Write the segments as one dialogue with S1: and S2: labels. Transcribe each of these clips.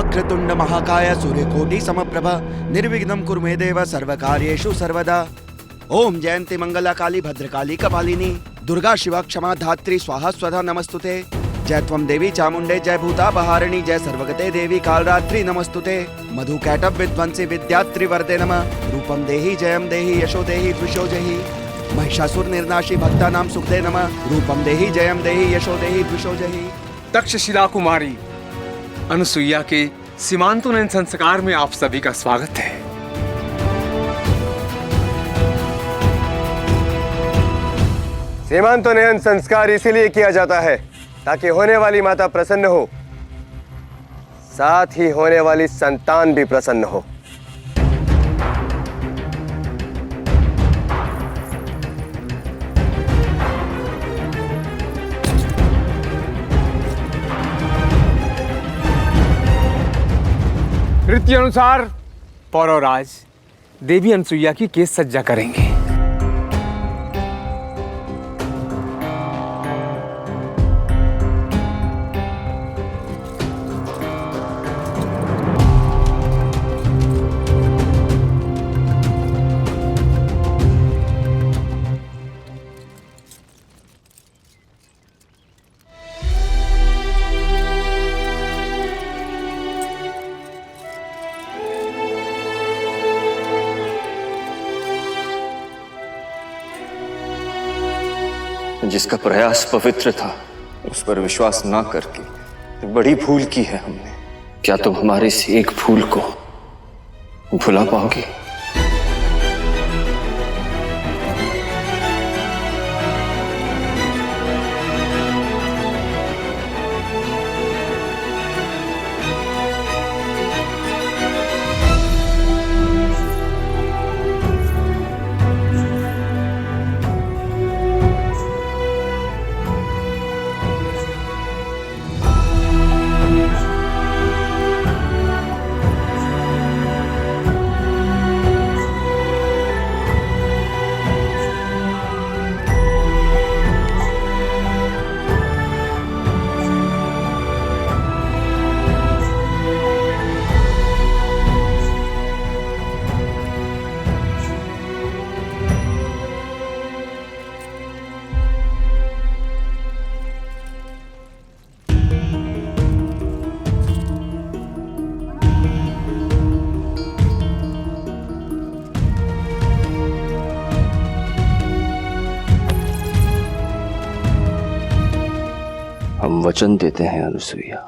S1: वक्रतुंड महाकाय सूर्यकोटि समप्रभा निर्विघ्नं कुरु मे देव सर्वकार्येषु सर्वदा। ओम जयंती मंगला काली भद्रकाली कपालिनी दुर्गा शिवा क्षमा धात्री स्वाहा स्वधा नमस्तुते। जय त्वं देवी चामुंडे जय भूता बहारिणी जय सर्वगते देवी कालरात्रि नमस्तुते। मधु कैटभ विध्वंसी विद्यात्री वरदे नमः। रूपम देहि जयम देहि यशो देहि द्विषो जहि महिषासुर निर्नाशी भक्ता नाम सुखदे नमः। रूपम देहि जयम देहि यशो देहि द्विषो जहि।
S2: तक्षशिला कुमारी अनुसुईया के सीमांतोन्नयन संस्कार में आप सभी का स्वागत है।
S3: सीमांतोन्नयन संस्कार इसीलिए किया जाता है ताकि होने वाली माता प्रसन्न हो, साथ ही होने वाली संतान भी प्रसन्न हो।
S2: रीति अनुसार पौरवराज देवी अनुसुईया की केस सज्जा करेंगे।
S4: जिसका प्रयास पवित्र था उस पर विश्वास ना करके एक बड़ी भूल की है हमने। क्या तुम हमारे इस एक भूल को भुला पाओगे? हम वचन देते हैं अनुसुईया,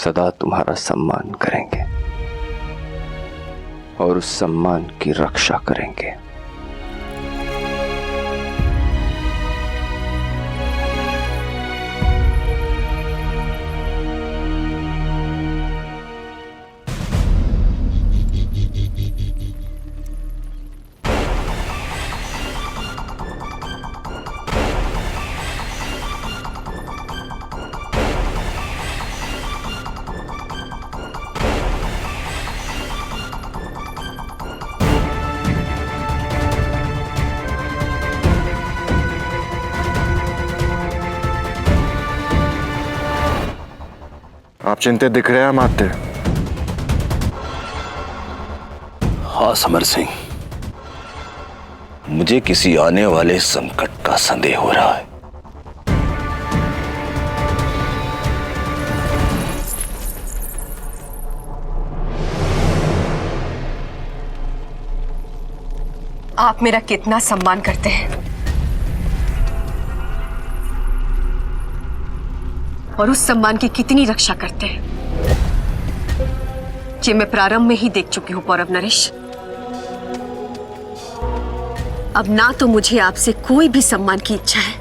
S4: सदा तुम्हारा सम्मान करेंगे और उस सम्मान की रक्षा करेंगे।
S5: आप चिंतित दिख रहे हैं माते।
S6: हाँ समर सिंह, मुझे किसी आने वाले संकट का संदेह हो रहा है।
S7: आप मेरा कितना सम्मान करते हैं और उस सम्मान की कितनी रक्षा करते हैं, ये मैं प्रारंभ में ही देख चुकी हूं पौरव नरेश। अब ना तो मुझे आपसे कोई भी सम्मान की इच्छा है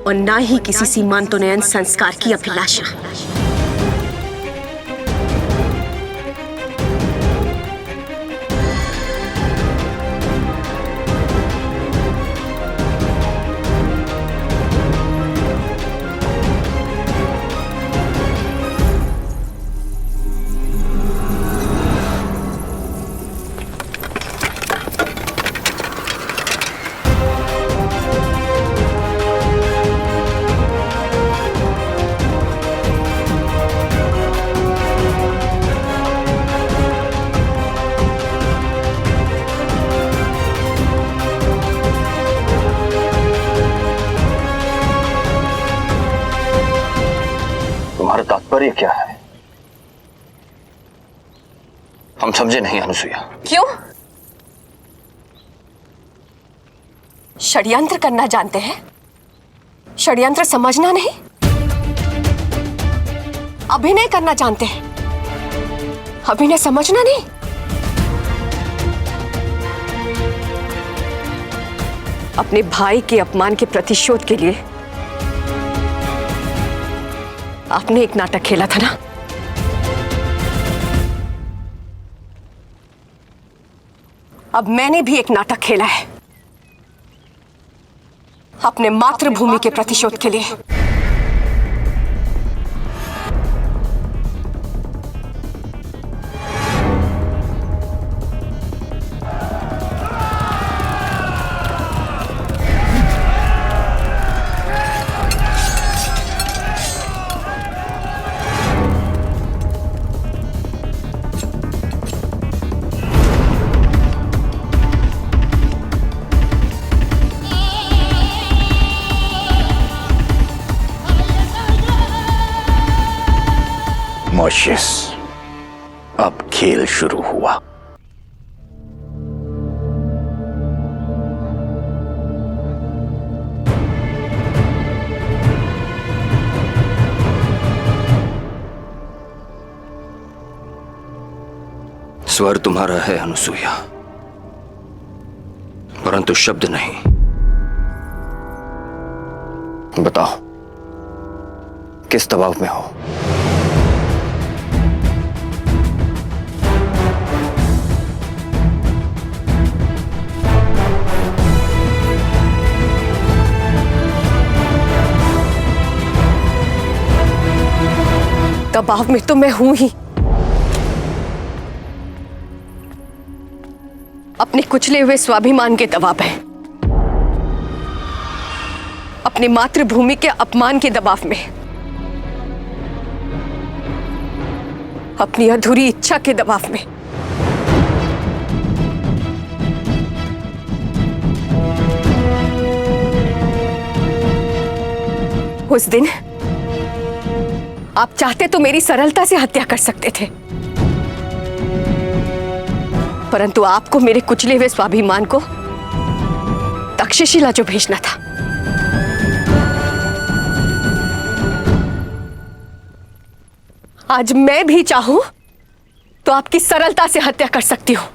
S7: और ना ही किसी सीमांतोन्नयन संस्कार की अभिलाषा।
S6: तात्पर्य क्या है? हम समझे नहीं अनुसुईया।
S7: क्यों? षड्यंत्र करना जानते हैं, षड्यंत्र समझना नहीं? अभिनय करना जानते हैं, अभिनय समझना नहीं? अपने भाई के अपमान के प्रतिशोध के लिए आपने एक नाटक खेला था ना? अब मैंने भी एक नाटक खेला है अपने मातृभूमि के प्रतिशोध के लिए।
S6: मोशियस, अब खेल शुरू हुआ। स्वर तुम्हारा है अनुसुईया, परंतु शब्द नहीं। बताओ, किस दबाव में हो?
S7: दबाव में तो मैं हूं ही। अपने कुचले हुए स्वाभिमान के दबाव है, अपनी मातृभूमि के अपमान के दबाव में, अपनी अधूरी इच्छा के दबाव में। उस दिन आप चाहते तो मेरी सरलता से हत्या कर सकते थे, परंतु आपको मेरे कुचले हुए स्वाभिमान को तक्षशिला जो भेजना था। आज मैं भी चाहूं तो आपकी सरलता से हत्या कर सकती हूं,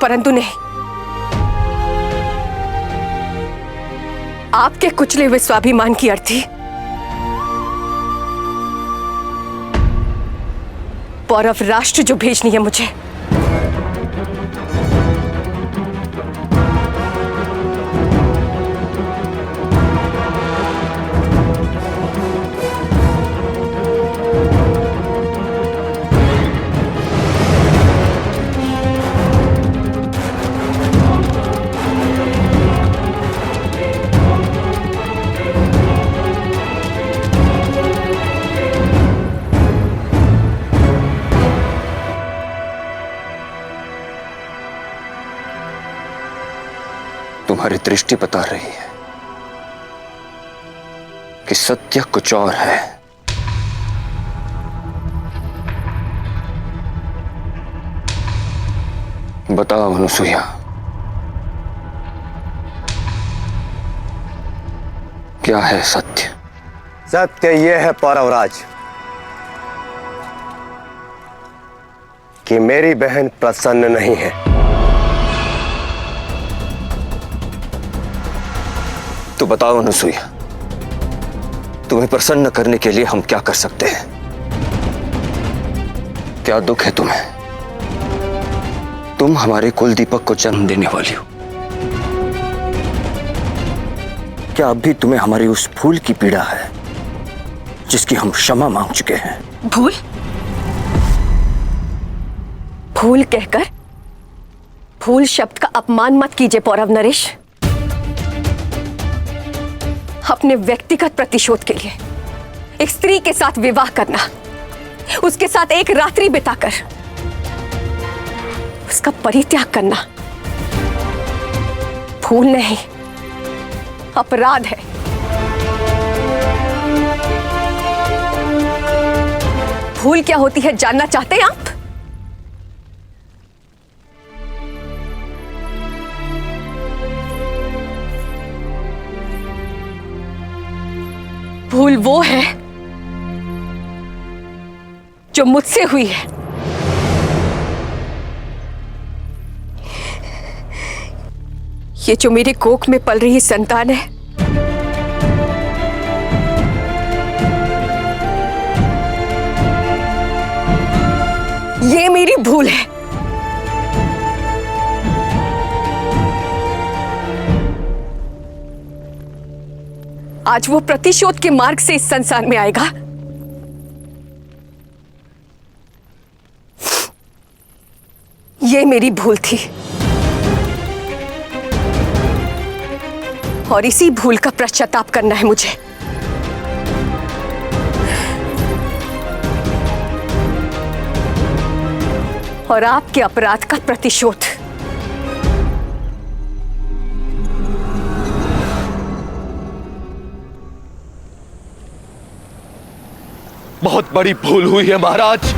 S7: परंतु नहीं, आपके कुचले हुए स्वाभिमान की अर्थी पौरव राष्ट्र जो भेजनी है मुझे,
S6: तुम्हारी दृष्टि बता रही है कि सत्य कुछ और है। बताओ अनुसुईया, क्या है सत्य?
S3: सत्य यह है पौरवराज कि मेरी बहन प्रसन्न नहीं है।
S6: तो बताओ अनुसुईया, तुम्हें प्रसन्न करने के लिए हम क्या कर सकते हैं? क्या दुख है तुम्हें? तुम हमारे कुल दीपक को जन्म देने वाली हो। क्या अब भी तुम्हें हमारी उस भूल की पीड़ा है जिसकी हम क्षमा मांग चुके हैं?
S7: भूल? भूल कहकर भूल शब्द का अपमान मत कीजिए पौरव नरेश। अपने व्यक्तिगत प्रतिशोध के लिए एक स्त्री के साथ विवाह करना, उसके साथ एक रात्रि बिताकर उसका परित्याग करना भूल नहीं, अपराध है। भूल क्या होती है जानना चाहते हैं आप? भूल वो है जो मुझसे हुई है। ये जो मेरी कोख में पल रही संतान है, ये मेरी भूल है। आज वो प्रतिशोध के मार्ग से इस संसार में आएगा। ये मेरी भूल थी और इसी भूल का पश्चाताप करना है मुझे। और आपके अपराध का प्रतिशोध।
S8: बहुत बड़ी भूल हुई है महाराज।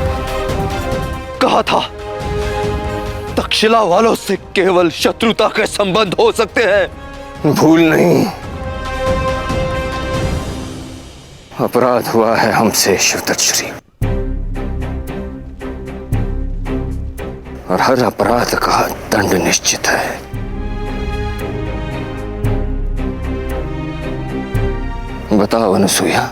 S8: कहा था तक्षशिला वालों से केवल शत्रुता के संबंध हो सकते हैं।
S6: भूल नहीं, अपराध हुआ है हमसे शिवदत्त। और हर अपराध का दंड निश्चित है। बताओ अनुसुईया,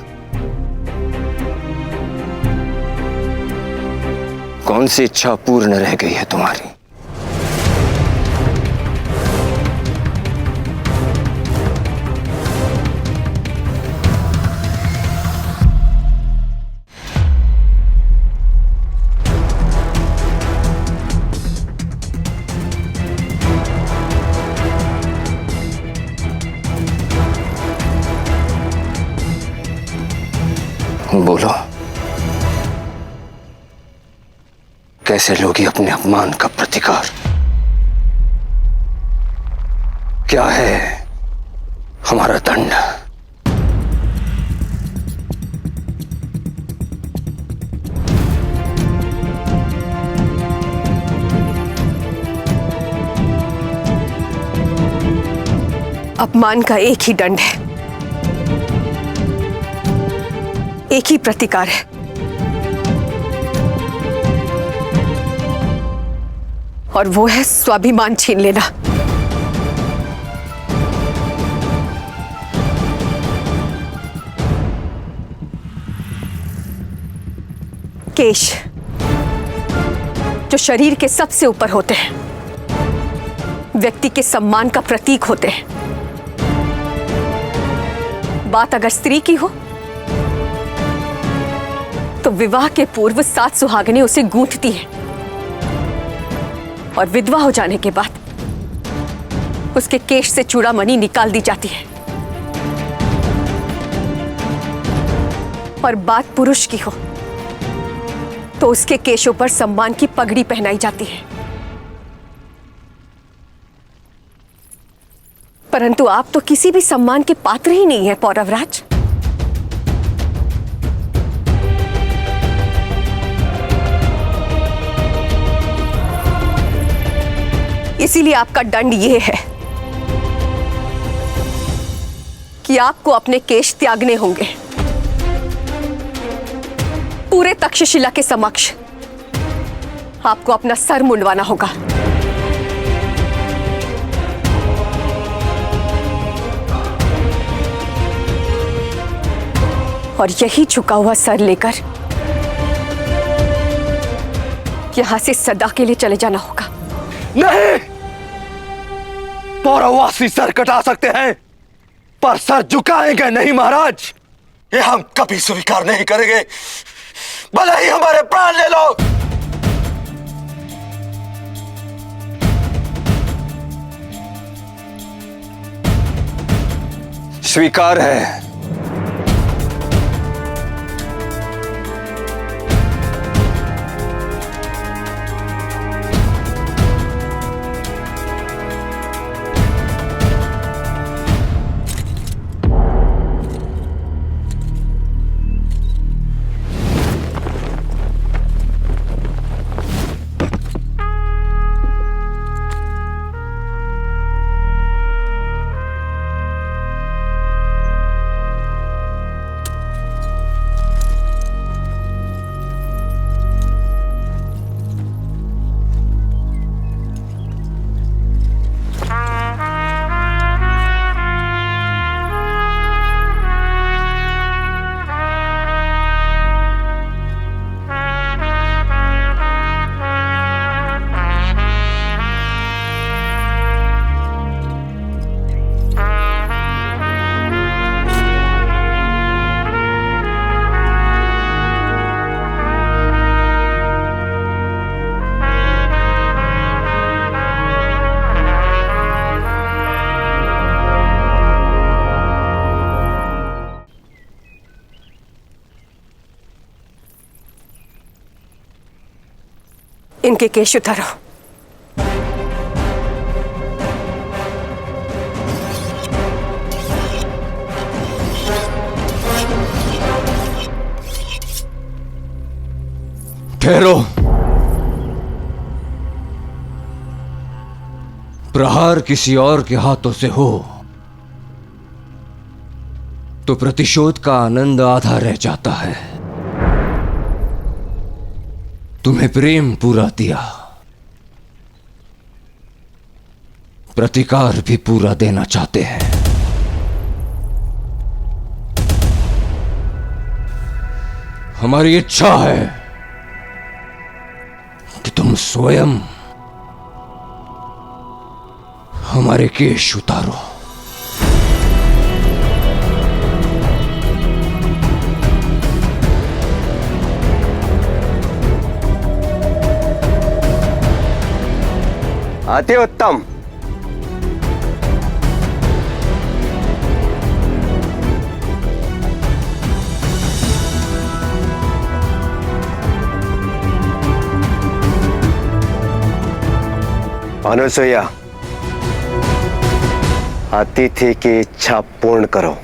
S6: कौन सी इच्छा पूर्ण रह गई है तुम्हारी? बोलो, कैसे लोगी अपने अपमान का प्रतिकार? क्या है हमारा दंड?
S7: अपमान का एक ही दंड है, एक ही प्रतिकार है। और वो है स्वाभिमान छीन लेना। केश जो शरीर के सबसे ऊपर होते हैं, व्यक्ति के सम्मान का प्रतीक होते हैं। बात अगर स्त्री की हो तो विवाह के पूर्व 7 सुहागनें उसे गूंथती हैं और विधवा हो जाने के बाद उसके केश से चूड़ामणि निकाल दी जाती है। और बात पुरुष की हो तो उसके केशों पर सम्मान की पगड़ी पहनाई जाती है। परंतु आप तो किसी भी सम्मान के पात्र ही नहीं है पौरवराज। इसीलिए आपका दंड यह है कि आपको अपने केश त्यागने होंगे। पूरे तक्षशिला के समक्ष आपको अपना सर मुंडवाना होगा। और यही झुका हुआ सर लेकर यहां से सदा के लिए चले जाना होगा।
S8: नहीं, पौरववासी सर कटा सकते हैं पर सर झुकाएंगे नहीं महाराज। ये हम कभी स्वीकार नहीं करेंगे, भले ही हमारे प्राण ले लो।
S6: स्वीकार है।
S7: इनके केश उतारो।
S9: ठहरो। प्रहार किसी और के हाथों से हो तो प्रतिशोध का आनंद आधा रह जाता है। तुम्हें प्रेम पूरा दिया, प्रतिकार भी पूरा देना चाहते हैं। हमारी इच्छा है कि तुम स्वयं हमारे केश उतारो।
S3: अति उत्तम। अनुसुईया, अतिथि की इच्छा पूर्ण करो।